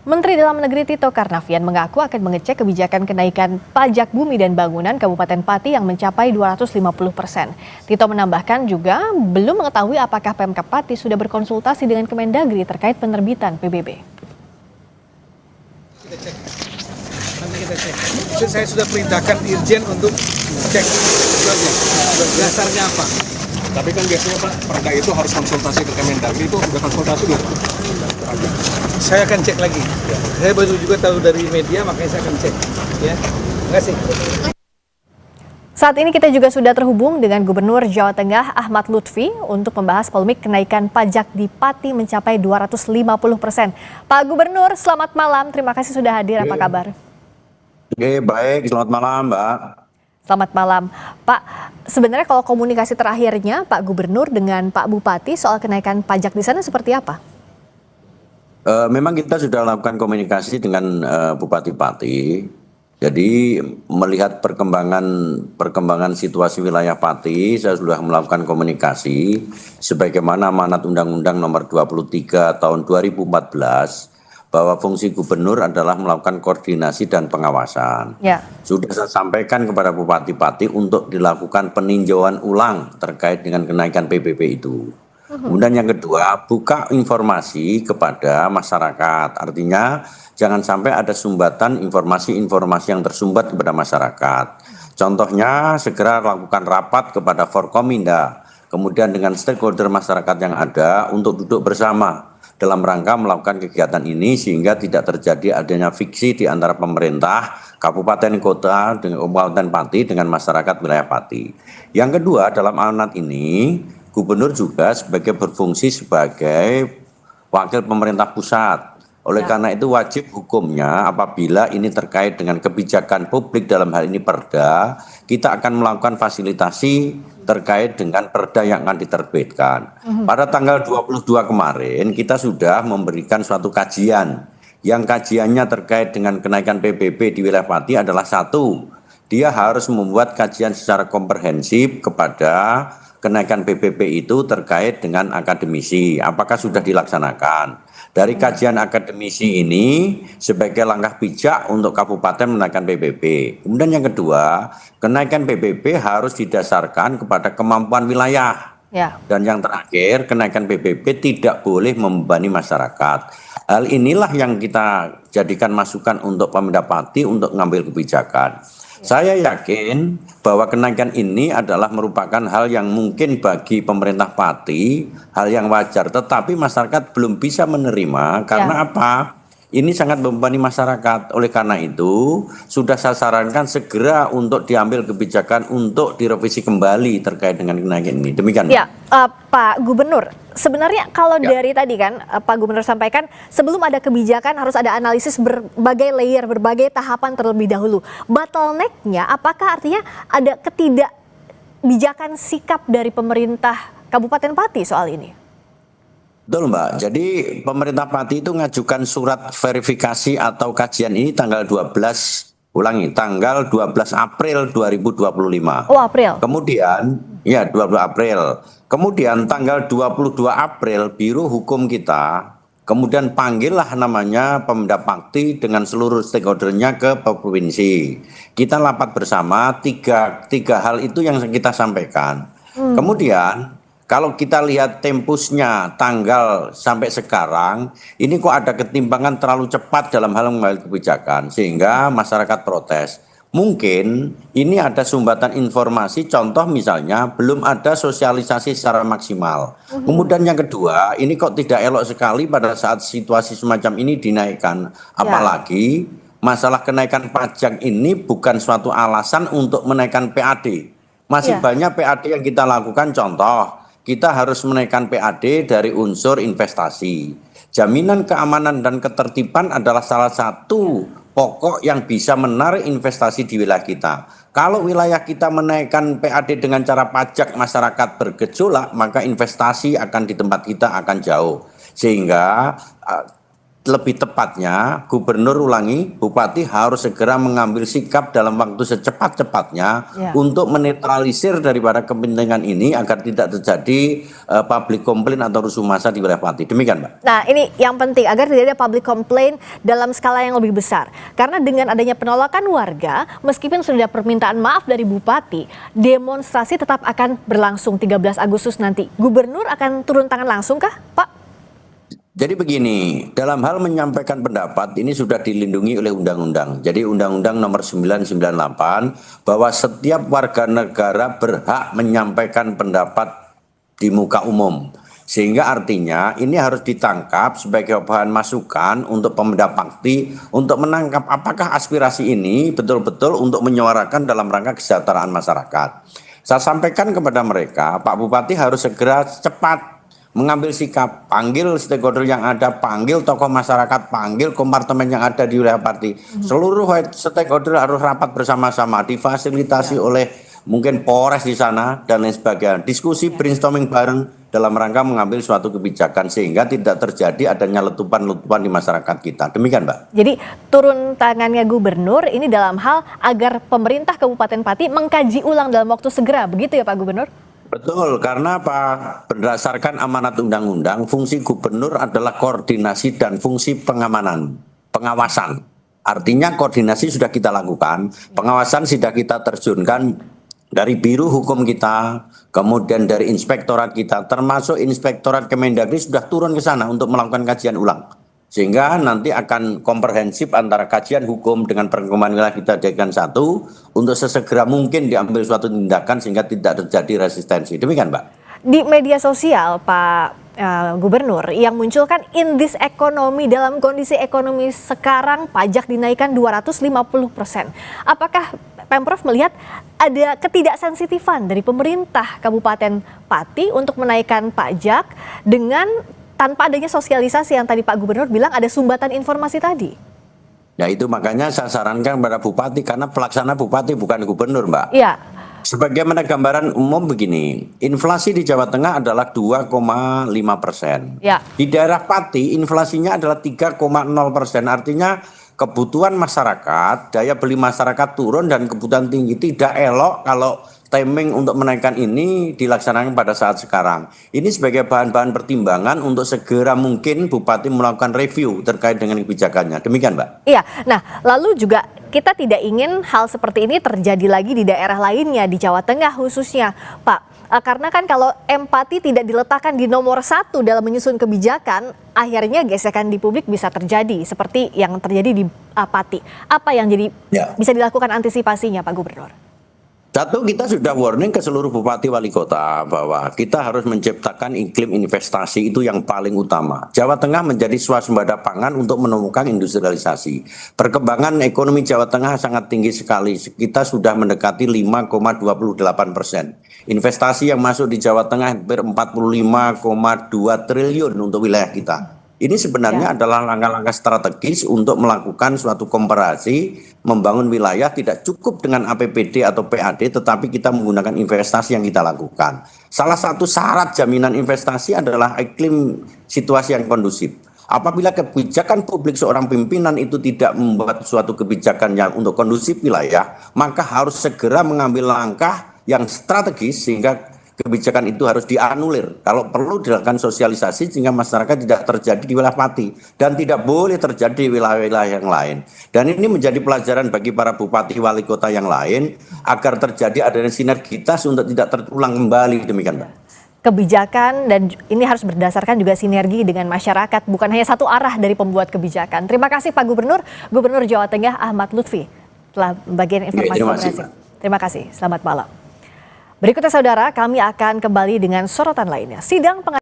Menteri Dalam Negeri Tito Karnavian mengaku akan mengecek kebijakan kenaikan pajak bumi dan bangunan Kabupaten Pati yang mencapai 250%. Tito menambahkan juga belum mengetahui apakah Pemkab Pati sudah berkonsultasi dengan Kemendagri terkait penerbitan PBB. Nanti kita cek. Saya sudah perintahkan Dirjen untuk cek dasarnya apa. Tapi kan biasanya Pak, perda itu harus konsultasi ke Kemendagri, itu udah konsultasi belum? Saya akan cek lagi. Saya baru juga tahu dari media, makanya saya akan cek. Ya, terima kasih. Saat ini kita juga sudah terhubung dengan Gubernur Jawa Tengah Ahmad Lutfi untuk membahas polemik kenaikan pajak di Pati mencapai 250%. Pak Gubernur, selamat malam. Terima kasih sudah hadir. Apa kabar? Oke, baik. Selamat malam, Mbak. Selamat malam. Pak, sebenarnya kalau komunikasi terakhirnya Pak Gubernur dengan Pak Bupati soal kenaikan pajak di sana seperti apa? Memang kita sudah lakukan komunikasi dengan Bupati Pati. Jadi melihat perkembangan situasi wilayah Pati, saya sudah melakukan komunikasi sebagaimana amanat Undang-Undang Nomor 23 Tahun 2014 bahwa fungsi gubernur adalah melakukan koordinasi dan pengawasan. Ya. Sudah saya sampaikan kepada Bupati Pati untuk dilakukan peninjauan ulang terkait dengan kenaikan PBB itu. Kemudian yang kedua, buka informasi kepada masyarakat. Artinya jangan sampai ada sumbatan informasi-informasi yang tersumbat kepada masyarakat. Contohnya segera lakukan rapat kepada Forkominda, kemudian dengan stakeholder masyarakat yang ada untuk duduk bersama dalam rangka melakukan kegiatan ini sehingga tidak terjadi adanya fiksi di antara pemerintah, kabupaten kota, dengan Kabupaten Pati dengan masyarakat wilayah Pati. Yang kedua, dalam amanat ini Gubernur juga berfungsi sebagai wakil pemerintah pusat. Oleh karena itu wajib hukumnya apabila ini terkait dengan kebijakan publik dalam hal ini perda, kita akan melakukan fasilitasi terkait dengan perda yang akan diterbitkan. Pada tanggal 22 kemarin kita sudah memberikan suatu kajian. Yang kajiannya terkait dengan kenaikan PBB di wilayah Pati adalah satu, dia harus membuat kajian secara komprehensif kepada kenaikan PBB itu terkait dengan akademisi, apakah sudah dilaksanakan. Dari kajian akademisi ini sebagai langkah bijak untuk kabupaten menaikkan PBB. Kemudian yang kedua, kenaikan PBB harus didasarkan kepada kemampuan wilayah. Ya. Dan yang terakhir, kenaikan PBB tidak boleh membebani masyarakat. Hal inilah yang kita jadikan masukan untuk Pemda Pati untuk mengambil kebijakan. Saya yakin bahwa kenaikan ini adalah merupakan hal yang mungkin bagi pemerintah Pati, hal yang wajar, tetapi masyarakat belum bisa menerima karena apa? Ini sangat membebani masyarakat. Oleh karena itu, sudah saya sarankan segera untuk diambil kebijakan untuk direvisi kembali terkait dengan kenaikan ini. Demikian. Ya, Pak Gubernur, sebenarnya kalau dari tadi kan Pak Gubernur sampaikan sebelum ada kebijakan harus ada analisis berbagai layer, berbagai tahapan terlebih dahulu. Bottleneck-nya apakah artinya ada ketidakbijakan sikap dari pemerintah Kabupaten Pati soal ini? Betul Mbak, jadi pemerintah Pati itu mengajukan surat verifikasi atau kajian ini tanggal 12 April 2025. Oh, April. Kemudian, ya 20 April. Kemudian tanggal 22 April Biro Hukum kita, kemudian panggillah namanya Pemda Pati dengan seluruh stakeholdernya ke provinsi. Kita rapat bersama, tiga hal itu yang kita sampaikan. Kemudian, kalau kita lihat tempusnya tanggal sampai sekarang, ini kok ada ketimpangan terlalu cepat dalam hal mengambil kebijakan, sehingga masyarakat protes. Mungkin ini ada sumbatan informasi, contoh misalnya belum ada sosialisasi secara maksimal. Kemudian yang kedua, ini kok tidak elok sekali pada saat situasi semacam ini dinaikkan. Apalagi masalah kenaikan pajak ini bukan suatu alasan untuk menaikkan PAD. Masih banyak PAD yang kita lakukan, contoh. Kita harus menaikkan PAD dari unsur investasi. Jaminan keamanan dan ketertiban adalah salah satu pokok yang bisa menarik investasi di wilayah kita. Kalau wilayah kita menaikkan PAD dengan cara pajak masyarakat bergejolak, maka investasi akan di tempat kita akan jauh. Sehingga lebih tepatnya gubernur bupati harus segera mengambil sikap dalam waktu secepat-cepatnya untuk menetralisir daripada kepentingan ini agar tidak terjadi public complaint atau rusuh massa di wilayah Pati. Demikian, Mbak. Nah, ini yang penting agar tidak ada public complaint dalam skala yang lebih besar. Karena dengan adanya penolakan warga, meskipun sudah ada permintaan maaf dari bupati, demonstrasi tetap akan berlangsung 13 Agustus nanti. Gubernur akan turun tangan langsung kah, Pak? Jadi begini, dalam hal menyampaikan pendapat ini sudah dilindungi oleh undang-undang. Jadi Undang-Undang Nomor 998 bahwa setiap warga negara berhak menyampaikan pendapat di muka umum. Sehingga artinya ini harus ditangkap sebagai bahan masukan untuk Pemda Pati untuk menangkap apakah aspirasi ini betul-betul untuk menyuarakan dalam rangka kesejahteraan masyarakat. Saya sampaikan kepada mereka, Pak Bupati harus segera cepat mengambil sikap, panggil stakeholder yang ada, panggil tokoh masyarakat, panggil kompartemen yang ada di wilayah Pati. Seluruh stakeholder harus rapat bersama-sama, difasilitasi oleh mungkin Polres di sana dan lain sebagainya. Diskusi brainstorming bareng dalam rangka mengambil suatu kebijakan sehingga tidak terjadi adanya letupan-letupan di masyarakat kita. Demikian, Mbak. Jadi turun tangannya gubernur ini dalam hal agar pemerintah Kabupaten Pati mengkaji ulang dalam waktu segera, begitu ya Pak Gubernur? Betul, karena apa? Berdasarkan amanat undang-undang, fungsi gubernur adalah koordinasi dan fungsi pengamanan, pengawasan. Artinya koordinasi sudah kita lakukan, pengawasan sudah kita terjunkan dari Biro Hukum kita, kemudian dari inspektorat kita, termasuk inspektorat Kemendagri sudah turun ke sana untuk melakukan kajian ulang. Sehingga nanti akan komprehensif antara kajian hukum dengan perkembangan wilayah kita jadikan satu untuk sesegera mungkin diambil suatu tindakan sehingga tidak terjadi resistensi. Demikian, Mbak. Di media sosial, Pak Gubernur, yang muncul kan indeks ekonomi dalam kondisi ekonomi sekarang pajak dinaikkan 250%. Apakah Pemprov melihat ada ketidaksensitifan dari pemerintah Kabupaten Pati untuk menaikkan pajak dengan tanpa adanya sosialisasi yang tadi Pak Gubernur bilang ada sumbatan informasi tadi? Ya itu makanya saya sarankan kepada Bupati karena pelaksana Bupati bukan Gubernur, Mbak. Iya. Sebagaimana gambaran umum begini, inflasi di Jawa Tengah adalah 2,5%. Ya. Di daerah Pati inflasinya adalah 3,0%. Artinya kebutuhan masyarakat, daya beli masyarakat turun dan kebutuhan tinggi. Tidak elok kalau timing untuk menaikkan ini dilaksanakan pada saat sekarang. Ini sebagai bahan-bahan pertimbangan untuk segera mungkin Bupati melakukan review terkait dengan kebijakannya. Demikian, Mbak. Iya, nah lalu juga kita tidak ingin hal seperti ini terjadi lagi di daerah lainnya, di Jawa Tengah khususnya, Pak. Karena kan kalau empati tidak diletakkan di nomor 1 dalam menyusun kebijakan, akhirnya gesekan di publik bisa terjadi seperti yang terjadi di Pati. Apa yang bisa dilakukan antisipasinya, Pak Gubernur? Satu, kita sudah warning ke seluruh bupati wali kota bahwa kita harus menciptakan iklim investasi itu yang paling utama. Jawa Tengah menjadi swasembada pangan untuk menemukan industrialisasi. Perkembangan ekonomi Jawa Tengah sangat tinggi sekali. Kita sudah mendekati 5,28%. Investasi yang masuk di Jawa Tengah hampir 45,2 triliun untuk wilayah kita. Ini sebenarnya adalah langkah-langkah strategis untuk melakukan suatu komparasi, membangun wilayah tidak cukup dengan APBD atau PAD, tetapi kita menggunakan investasi yang kita lakukan. Salah satu syarat jaminan investasi adalah iklim situasi yang kondusif. Apabila kebijakan publik seorang pimpinan itu tidak membuat suatu kebijakan yang untuk kondusif wilayah, maka harus segera mengambil langkah yang strategis sehingga kebijakan itu harus dianulir. Kalau perlu dilakukan sosialisasi sehingga masyarakat tidak terjadi di wilayah Pati dan tidak boleh terjadi di wilayah-wilayah yang lain. Dan ini menjadi pelajaran bagi para bupati wali kota yang lain agar terjadi adanya sinergitas untuk tidak terulang kembali. Demikian, Mbak. Kebijakan dan ini harus berdasarkan juga sinergi dengan masyarakat, bukan hanya satu arah dari pembuat kebijakan. Terima kasih Pak Gubernur, Gubernur Jawa Tengah Ahmad Lutfi telah bagian informasi komprehensif. Terima kasih. Selamat malam. Berikutnya saudara, kami akan kembali dengan sorotan lainnya. Sidang